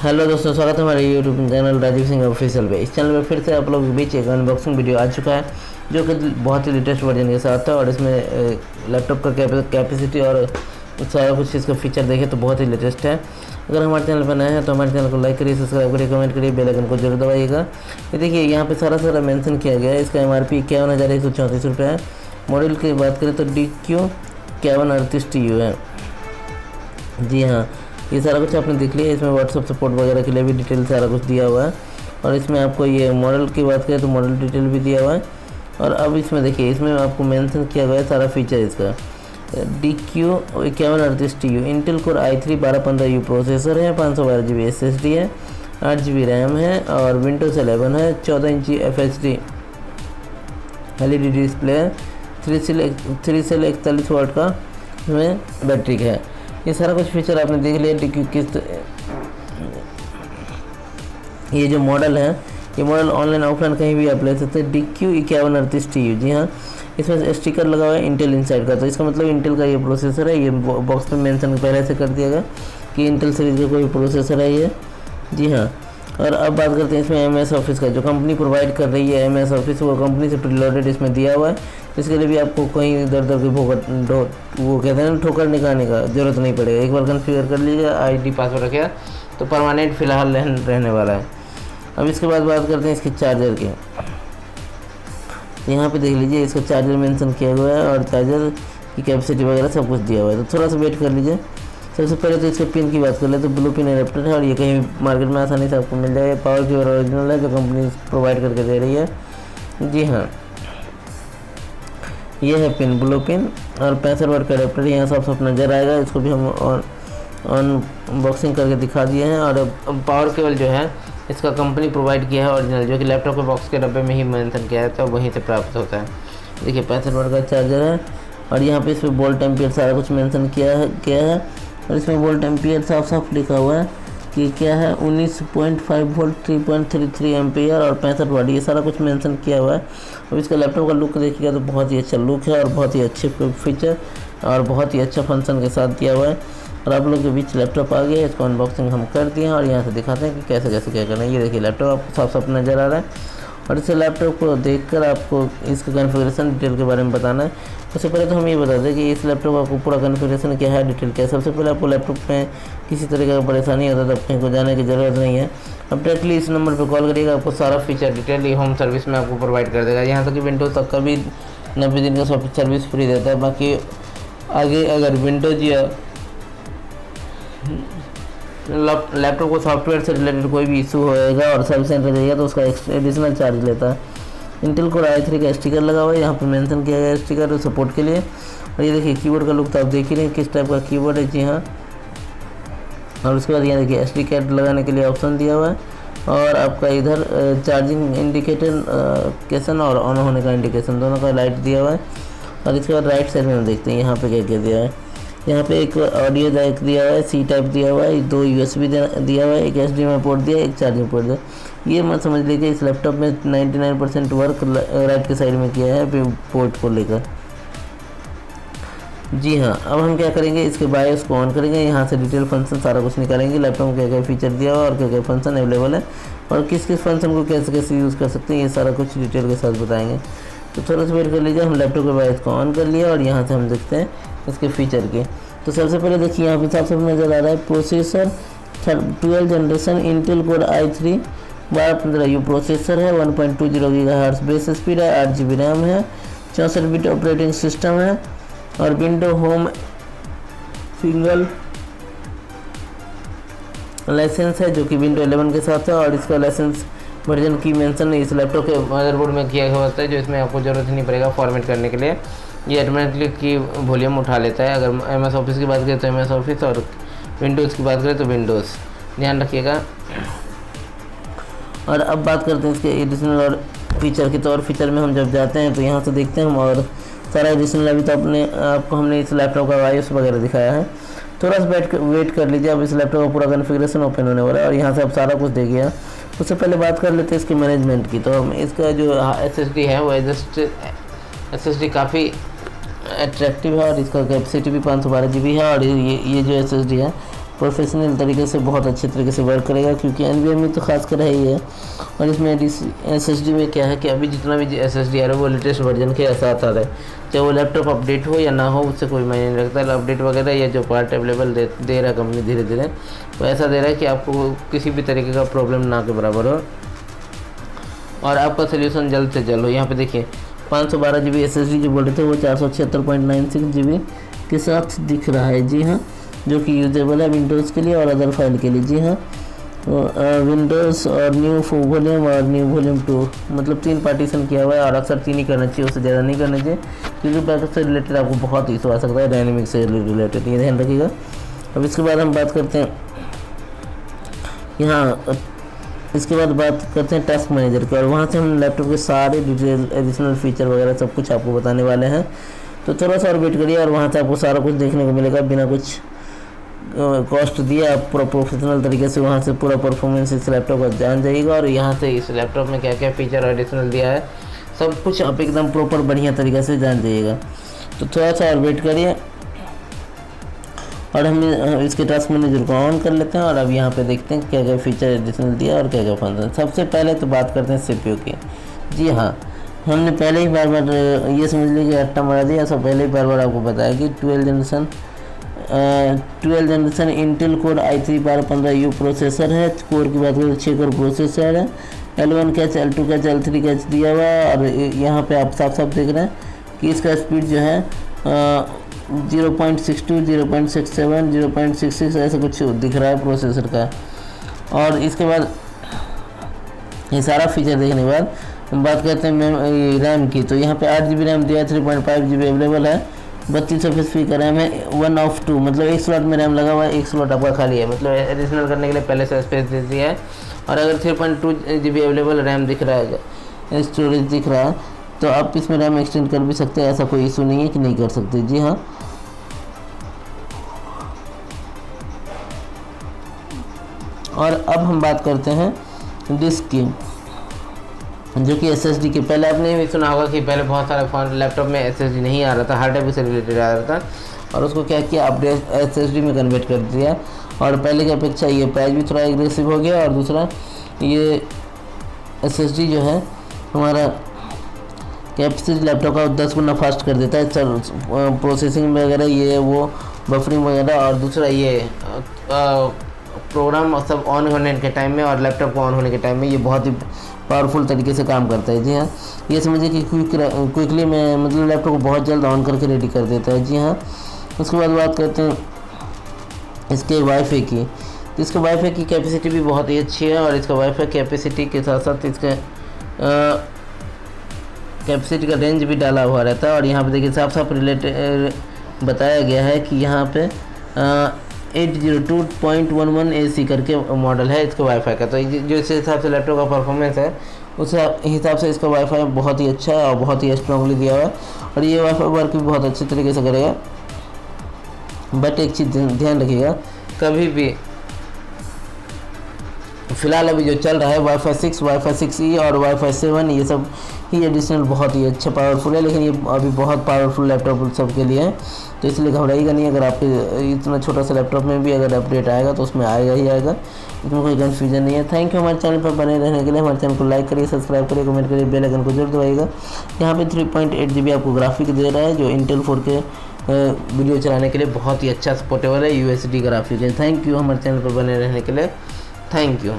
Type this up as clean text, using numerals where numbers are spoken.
Hello दोस्तों, स्वागत है हमारे YouTube channel Rajeev Singh official पे। इस चैनल पे फिर से आप लोगों के बीच एक अनबॉक्सिंग वीडियो आ चुका है जो कि बहुत ही लेटेस्ट वर्जन के साथ है। और इसमें लैपटॉप का कैपेसिटी और सारा कुछ इसका फीचर देखें तो बहुत ही लेटेस्ट है। अगर हमारे चैनल पर नए हैं तो हमारे चैनल को लाइक करिए, सब्सक्राइब करिए, कमेंट करिए, बेल आइकन को जरूर दबाइएगा। ये देखिए यहाँ पे सारा मेंशन किया गया है। इसका MRP 51,134 रुपये है। मॉडल की बात करें तो DQ 5138TU है। जी हाँ, ये सारा कुछ आपने देख लिया। इसमें व्हाट्सअप सपोर्ट वगैरह के लिए भी डिटेल सारा कुछ दिया हुआ है। और इसमें आपको ये मॉडल की बात करें तो मॉडल डिटेल भी दिया हुआ है। और अब इसमें देखिए, इसमें आपको मेंशन किया गया है सारा फीचर इसका। DQ 5138TU Intel core i3 1215U processor है, 512GB SSD है, 8GB रैम है और विंडोज 11 है, 14 इंची FHD LED डिस्प्ले है, 3 सेल 41 वाट का इसमें बैटरी है। ये सारा कुछ फीचर आपने देख लिया। DQ ये जो मॉडल है, ये मॉडल ऑनलाइन ऑफलाइन कहीं भी आप ले सकते हैं। DQ 5138TU। जी हाँ, इसमें स्टिकर लगा हुआ है इंटेल इनसाइड का, तो इसका मतलब इंटेल का ये प्रोसेसर है। ये बॉक्स में मेंशन पहले से कर दिया गया कि इंटेल सीरीज का कोई प्रोसेसर है ये। जी हाँ, और अब बात करते हैं इसमें MS ऑफिस का। जो कंपनी प्रोवाइड कर रही है MS ऑफिस, वो कंपनी से प्रीलोडेड इसमें दिया हुआ है। इसके लिए भी आपको कहीं इधर उधर की वो कहते हैं ठोकर निकालने का ज़रूरत नहीं पड़ेगा। एक बार कन्फिगर कर लीजिए, ID पासवर्ड रखेगा तो परमानेंट फ़िलहाल रहने वाला है। अब इसके बाद बात करते हैं इसके चार्जर की। यहाँ पे देख लीजिए, इसका चार्जर मेंशन किया हुआ है और चार्जर की कैपेसिटी वगैरह सब कुछ दिया हुआ है। तो थोड़ा सा वेट कर लीजिए। सबसे पहले तो इसके पिन की बात कर ले तो ब्लू पिन एडेप्टर है और ये कहीं मार्केट में आसानी से आपको मिल जाएगा। पावर की ओरिजिनल है जो कंपनी प्रोवाइड करके दे रही है। जी हाँ, ये है पिन, ब्लू पिन और 65 वाट का एडेप्टर यहाँ साफ नज़र आएगा। इसको भी हम अनबॉक्सिंग करके दिखा दिए हैं। और अब पावर केबल जो है इसका कंपनी प्रोवाइड किया है ओरिजिनल, जो कि लैपटॉप के बॉक्स के डब्बे में ही मेंशन किया है, तो वहीं से प्राप्त होता है। देखिए 65 वाट का चार्जर है और यहाँ पे इसमें वोल्ट एम्पियर सारा कुछ मेंशन किया है। और इसमें वोल्ट एम्पियर साफ लिखा हुआ है कि क्या है, 19.5 वोल्ट, 3.33 एम्पियर और 65 वाट, ये सारा कुछ मेंशन किया हुआ है। अब इसका लैपटॉप का लुक देखिएगा तो बहुत ही अच्छा लुक है और बहुत ही अच्छे फीचर और बहुत ही अच्छा फंक्शन के साथ दिया हुआ है। और आप लोग के बीच लैपटॉप आ गया, इसको अनबॉक्सिंग हम कर दिए हैं और यहाँ से दिखाते हैं कि कैसे क्या करना है। ये देखिए लैपटॉप आपको साफ नज़र आ रहा है। और इस लैपटॉप को देखकर आपको इसका कॉन्फ़िगरेशन डिटेल के बारे में बताना है। सबसे पहले तो हम ये बता दें कि इस लैपटॉप का आपको पूरा कॉन्फ़िगरेशन क्या है, डिटेल क्या है। सबसे पहले आपको लैपटॉप में किसी तरह का परेशानी होता है तो कहीं को जाने की ज़रूरत नहीं है। अब डायरेक्टली इस नंबर पर कॉल करिएगा, आपको सारा फीचर डिटेल होम सर्विस में आपको प्रोवाइड कर देगा। यहाँ तक कि विंडोज़ तक का भी 90 दिन का सर्विस फ्री देता है। बाकी आगे अगर विंडोज या लैपटॉप को सॉफ्टवेयर से रिलेटेड कोई भी इशू होएगा और सर्विस सेंटर जाइएगा तो उसका एडिशनल चार्ज लेता है। इंटेल कोर i3 का स्टिकर लगा हुआ है, यहाँ पे मेंशन किया गया है स्टिकर सपोर्ट के लिए। और ये देखिए कीबोर्ड का लुक तो आप देख ही रहे हैं किस टाइप का कीबोर्ड है। जी हाँ, और उसके बाद यहाँ देखिए SD कार्ड लगाने के लिए ऑप्शन दिया हुआ है। और आपका इधर चार्जिंग इंडिकेशन और ऑन होने का इंडिकेशन दोनों का लाइट दिया हुआ है। और इसके बाद राइट साइड में हम देखते हैं यहाँ पे क्या दिया है। यहाँ पे एक ऑडियो जैक दिया हुआ है, C टाइप दिया हुआ है, 2 USB दिया हुआ है, एक HDMI पोर्ट दिया है, एक चार्जिंग पोर्ट दिया है। ये मत समझ लीजिए, इस लैपटॉप में 99% वर्क राइट के साइड में किया है पोर्ट को लेकर। जी हाँ, अब हम क्या करेंगे, इसके बायोस को ऑन करेंगे, यहाँ से डिटेल फंक्शन सारा कुछ निकालेंगे। लैपटॉप में क्या फीचर दिया हुआ और क्या फंक्शन अवेलेबल है और किस फंक्शन को कैसे यूज़ कर सकते हैं, ये सारा कुछ डिटेल के साथ बताएंगे। तो थोड़ा सा वेट कर लीजिए। हम लैपटॉप के बायोस को ऑन कर लिया और यहाँ से हम देखते हैं इसके फीचर के। तो सबसे पहले देखिए यहाँ पे साफ नज़र आ रहा है processor 12 generation Intel core i3 1215U processor है, 1.20 GHz बेस स्पीड है, 8GB रैम है, 64 बिट ऑपरेटिंग सिस्टम है और विंडो होम सिंगल लाइसेंस है जो कि विंडो 11 के साथ है। और इसका लाइसेंस वर्जन की मेंशन इस लैपटॉप के मदरबोर्ड में किया हुआ होता है, जो इसमें आपको ज़रूरत नहीं पड़ेगा फॉर्मेट करने के लिए। ये ऑटोमेटिकली की वॉल्यूम उठा लेता है। अगर MS ऑफिस की बात करें तो MS ऑफिस और विंडोज़ की बात करें तो विंडोज़, ध्यान रखिएगा। और अब बात करते हैं इसके एडिशनल और फीचर की। तो और फीचर में हम जब जाते हैं तो यहाँ से देखते हैं हम और सारा एडिशनल। अभी तो आपको हमने इस लैपटॉप का वाइस वगैरह दिखाया है। थोड़ा सा वेट कर लीजिए, अब इस लैपटॉप का पूरा कॉन्फ़िगरेशन ओपन होने वाला है और यहाँ से आप सारा कुछ देखिए। उससे पहले बात कर लेते हैं इसके मैनेजमेंट की। तो हम इसका जो SSD है वो SSD काफ़ी अट्रैक्टिव है और इसका कैपेसिटी भी 512 GB है। और ये जो SSD है प्रोफेशनल तरीके से बहुत अच्छे तरीके से वर्क करेगा, क्योंकि NVMe तो खासकर है ही है। और इसमें SSD में क्या है कि अभी जितना भी SSD आ रहा है वो लेटेस्ट वर्जन के साथ आ रहा है, चाहे वो लैपटॉप अपडेट हो या ना हो, उससे कोई मायने नहीं रखता। अपडेट वगैरह या जो पार्ट अवेलेबल दे रहा है कंपनी धीरे धीरे, तो ऐसा दे रहा है कि आपको किसी भी तरीके का प्रॉब्लम ना के बराबर हो और आपका सोल्यूशन जल्द से जल्द हो। यहाँ पे देखिए 512 GB SSD जो बोल रहे थे वो 476.96 GB के साथ दिख रहा है। जी हाँ, जो कि यूजेबल है विंडोज़ के लिए और अदर फाइल के लिए। जी हाँ, विंडोज़ और न्यू वॉल्यूम और न्यू वॉल्यूम 2, मतलब 3 पार्टीशन किया हुआ है और अक्सर 3 ही करना चाहिए, उससे ज़्यादा नहीं करना चाहिए, क्योंकि बैकअप से रिलेटेड आपको बहुत इशू आ सकता है, डायनेमिक से रिलेटेड, ये ध्यान रखिएगा। अब इसके बाद हम बात करते हैं यहाँ, इसके बाद बात करते हैं टास्क मैनेजर की, और वहाँ से हम लैपटॉप के सारे डिटेल एडिशनल फीचर वगैरह सब कुछ आपको बताने वाले हैं। तो थोड़ा सा और वेट करिए और वहाँ से आपको सारा कुछ देखने को मिलेगा बिना कुछ कॉस्ट दिए। आप पूरा प्रोफेशनल तरीके से वहाँ से पूरा परफॉर्मेंस इस लैपटॉप का जान जाइएगा, और यहाँ से इस लैपटॉप में क्या क्या फीचर एडिशनल दिया है सब कुछ आप एकदम प्रॉपर बढ़िया तरीके से जान जाइएगा। तो थोड़ा सा और वेट करिए और हम इसके टास्क मैनेजर को ऑन कर लेते हैं, और अब यहाँ पे देखते हैं क्या क्या फीचर एडिशनल दिया और क्या क्या फंक्शन। सबसे पहले तो बात करते हैं CPU की। जी हाँ, हमने पहले ही बार ये समझ लीजिए कि अट्टा मारा दिया, सब पहले ही बार आपको बताया कि 12 generation Intel core i3/15U processor है। कोर की बात करें तो 6 कोर प्रोसेसर है, L1 catch, L2 catch, L3 catch दिया हुआ है। और यहाँ पे आप साफ साफ देख रहे हैं कि इसका स्पीड जो है 0.62, 0.67, 0.66 ऐसा कुछ दिख रहा है प्रोसेसर का। और इसके बाद ये सारा फीचर देखने के बाद हम बात करते हैं रैम की। तो यहाँ पे 8 GB रैम दिया है, 3.5 GB अवेलेबल है, 32 का रैम है, 1 of 2, मतलब एक स्लॉट में रैम लगा हुआ है, एक स्लॉट आपका खाली है, मतलब एडिशनल करने के लिए पहले से स्पेस दे दिया है। और अगर 3.2 GB अवेलेबल रैम दिख रहा है, स्टोरेज दिख रहा है, तो आप इसमें रैम एक्सटेंड कर भी सकते हैं, ऐसा कोई इशू नहीं है कि नहीं कर सकते। जी हाँ, और अब हम बात करते हैं डिस्क की, जो कि SSD की। पहले आपने भी सुना होगा कि पहले बहुत सारे फोन लैपटॉप में SSD नहीं आ रहा था, हार्ड ड्राइव से रिलेटेड आ रहा था, और उसको क्या किया, अपडेट SSD में कन्वर्ट कर दिया। और पहले की अपेक्षा ये प्राइस भी थोड़ा एग्रेसिव हो गया, और दूसरा ये SSD जो है हमारा कैपेसिटी लैपटॉप का 10 गुना फास्ट कर देता है, प्रोसेसिंग वगैरह ये वो, बफरिंग वगैरह। और दूसरा ये प्रोग्राम सब ऑन होने के टाइम में और लैपटॉप को ऑन होने के टाइम में ये बहुत ही पावरफुल तरीके से काम करता है। जी हाँ, ये समझिए कि क्विकली में मतलब लैपटॉप को बहुत जल्द ऑन करके रेडी कर देता है। जी हाँ, उसके बाद बात करते हैं इसके वाईफाई की। तो इसका वाईफाई की कैपेसिटी भी बहुत ही अच्छी है, और इसका वाईफाई कैपेसिटी के साथ साथ इसका कैपेसिटी का रेंज भी डाला हुआ रहता है। और यहाँ पे देखिए साफ साफ रिलेटेड बताया गया है कि यहाँ पे 802.11 AC करके मॉडल है इसका वाईफाई का। तो जो इस हिसाब से लैपटॉप का परफॉर्मेंस है उस हिसाब से इसका वाईफाई बहुत ही अच्छा है और बहुत ही स्ट्रांगली दिया हुआ है, और ये वाईफाई वर्क भी बहुत अच्छे तरीके से करेगा। बट एक चीज़ ध्यान रखिएगा, कभी भी फिलहाल अभी जो चल रहा है वाईफाई 6, वाईफाई 6E और वाईफाई 7, ये सब ही एडिशनल बहुत ही अच्छा पावरफुल है, लेकिन ये अभी बहुत पावरफुल लैपटॉप सब के लिए है, तो इसलिए घबराइएगा नहीं। अगर आपके इतना छोटा सा लैपटॉप में भी अगर अपडेट आएगा तो उसमें आएगा ही आएगा, इसमें कोई कन्फ्यूजन नहीं है। थैंक यू हमारे चैनल पर बने रहने के लिए। हमारे चैनल को लाइक करिए, सब्सक्राइब करिए, कमेंट करिए, बेल आइकन को जरूर दबाइएगा। यहाँ पे 3.8 GB आपको ग्राफिक दे रहा है, जो इंटेल 4K वीडियो चलाने के लिए बहुत ही अच्छा सपोर्टेबल है, USD ग्राफिक है। थैंक यू हमारे चैनल पर बने रहने के लिए, थैंक यू।